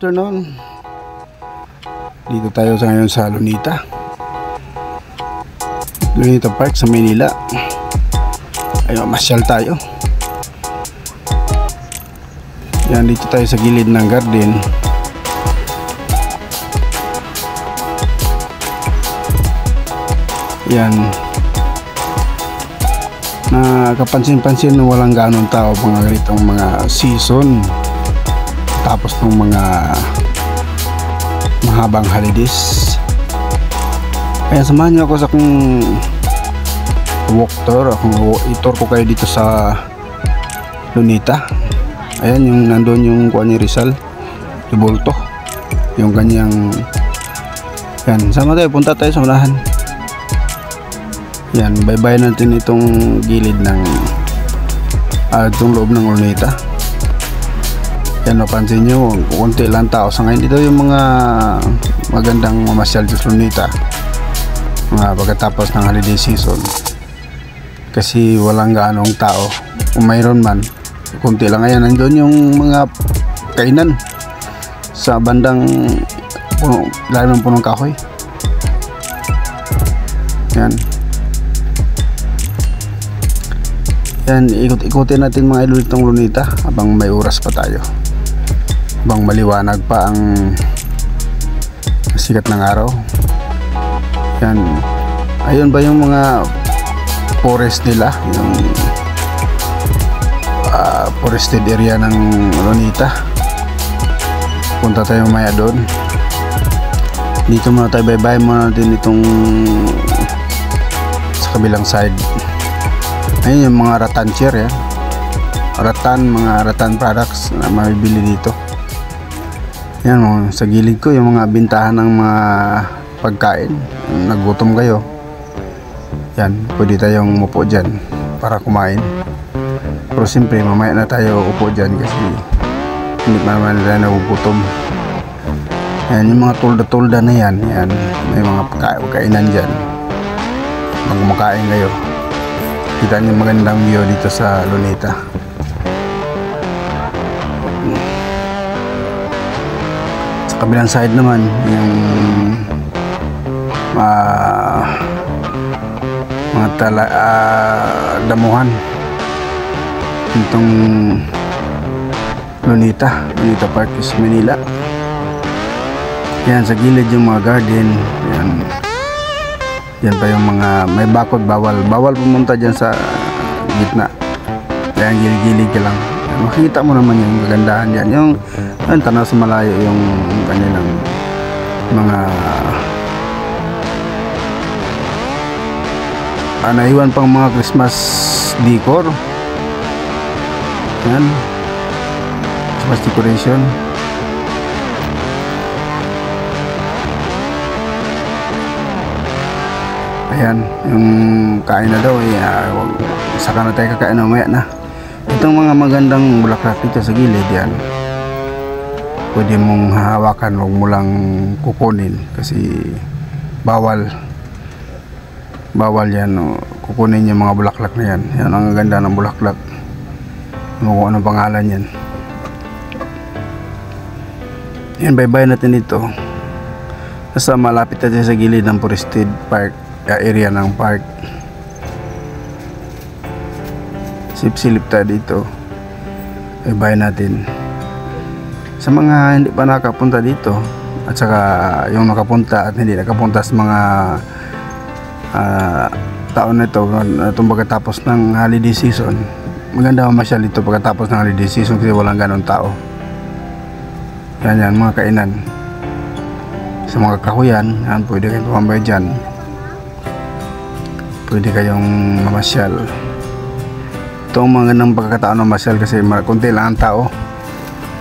afternoon. Dito tayo ngayon sa Lunita Park sa Manila. Ayun, masyal tayo. Yan, dito tayo sa gilid ng garden. Yan, nakapansin-pansin na walang ganong tao mga ganitong mga season, tapos ng mga mahabang holidays. Kaya samahan niyo ako sa akong walk tour, i-tour ko kayo dito sa Lunita. Ayan, yung nandun yung kuha ni Rizal Ibulto, yung kanyang, yan, sama tayo, punta tayo sa unahan. Yan, bye-bye natin itong gilid ng itong loob ng Lunita. Yan, napansin nyo, kunti lang tao sa ngayon. Ito yung mga magandang mamasyal sa Lunita pagkatapos ng holiday season, kasi walang gaanong tao. Kung mayroon man, kunti lang. Ayan, nandun yung mga kainan sa bandang lalim ng punong kahoy. Yan. Yan, ikot-ikutin natin mga idol itong Lunita habang may oras pa tayo, habang maliwanag pa ang sikat ng araw. Yan, ayun ba yung mga forest nila, yung forested area ng Lunita. Punta tayo maya doon. Dito muna tayo, bye-bye muna natin itong sa kabilang side. Ayun yung mga rattan chair, yan. Mga rattan products na mabibili dito. Yan, sa gilid ko yung mga bintahan ng mga pagkain. Nagutom kayo, yan, pwede tayong umupo dyan para kumain. Pero siyempre mamaya na tayo upo dyan kasi hindi pa naman tayo nagugutom. Yan, yung mga tulda-tulda na yan, yan, may mga pagkainan dyan. Magmakain kayo. Kita niyo magandang view dito sa Lunita. Sa kabilang side naman yung mga damuhan itong Lunita Park sa Manila. Yan, sa gilid yung mga garden. Yan, yan pa yung mga may bakod, bawal pumunta dyan sa gitna. Kaya gilid-gilid ka lang. Makikita mo naman yung kagandahan dyan, yung tanaw sa malayo, yung kanilang mga naiwan pang mga Christmas decor. Yan, Christmas decoration. Ayan, yung kain na daw, saka na tayo kakain na umaya na. Itong mga magandang bulaklak dito sa gilid, yan, pwede mong hahawakan, huwag mo lang kukunin kasi bawal yan, kukunin yung mga bulaklak na yan. Yan ang ganda ng bulaklak, kung anong pangalan yan. Yan, bye-bye natin dito. Nasa malapit natin sa gilid ng forested park area ng park. Silip tayo dito, bye-bye natin. Sa mga hindi pa nakapunta dito, at saka yung nakapunta at hindi nakapunta sa mga taon na ito, itong pagkatapos ng holiday season, maganda mamasyal dito pagkatapos ng holiday season kasi walang ganong tao. Yan, mga kainan sa mga kahuyan. Yan, pwede kayong tumambay dyan, pwede kayong mamasyal. Ito ang mga ganang pagkakataon ng mamasyal kasi kunti lang ang tao,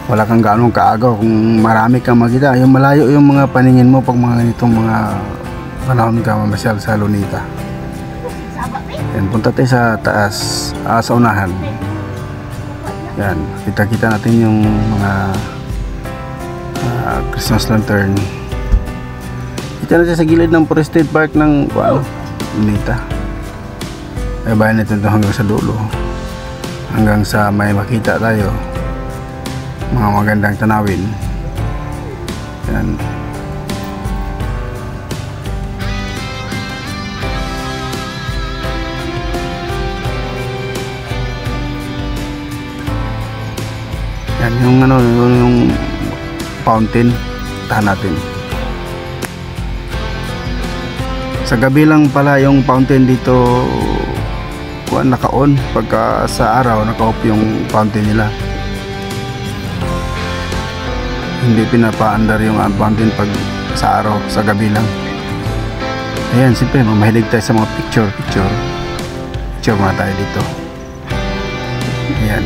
wala kang ganong kaagaw. Kung marami kang makita, yung malayo yung mga paningin mo pag mga ganitong mga panahon ka mamasyal sa Lunita. Yan, punta tayo sa taas, sa unahan. Yan, kita natin yung mga Christmas lantern. Kita natin sa gilid ng forested park ng Lunita. Bayan natin ito hanggang sa dulo, hanggang sa may makita tayo mga magandang tanawin. Yan. Yan yung ano, yung fountain. Tahan natin. Sa gabi lang pala yung fountain dito naka-on. Pagka sa araw naka-off yung fountain nila. Hindi pinapaandar yung fountain pag sa araw, sa gabi lang. Ayan, siyempre mahilig tayo sa mga picture muna tayo dito. Ayan.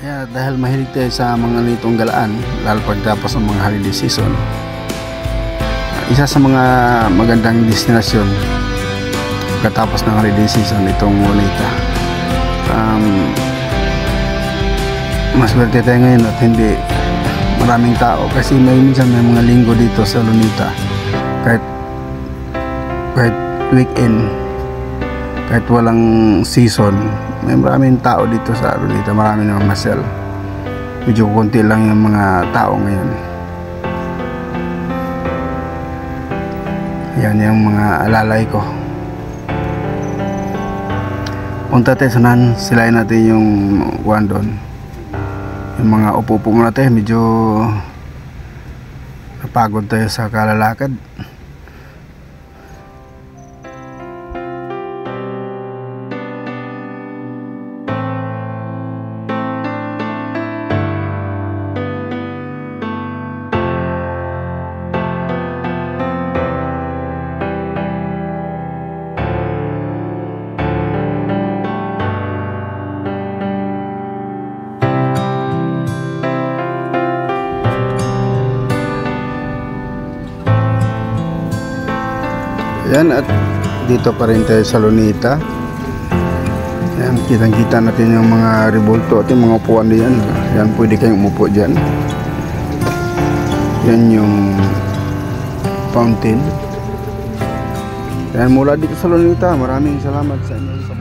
Kaya dahil mahilig tayo sa mga nitong galaan, lalo pagtapos ng mga holiday season, isa sa mga magandang destinasyon pagkatapos ng holiday season itong Luneta. Mas swerte tayo ngayon at hindi maraming tao kasi minsan may mga linggo dito sa Luneta, kahit weekend, kahit walang season, may maraming tao dito sa Luneta, marami naman masel. Medyo konti lang yung mga tao ngayon. Yan yung mga alalay ko. Punta tayo sanan, silayin natin yung kuwan doon. Yung mga upo-upo muna tayo, medyo napagod tayo sa kalalakad. Yan, at dito pa rin tayo sa Luneta. Yan, kitang-kita natin yung mga revolto at yung mga upuan diyan. Yan, pwede kayong umupo dyan. Yan yung fountain. Yan, mula dito sa Luneta, maraming salamat sa inyo.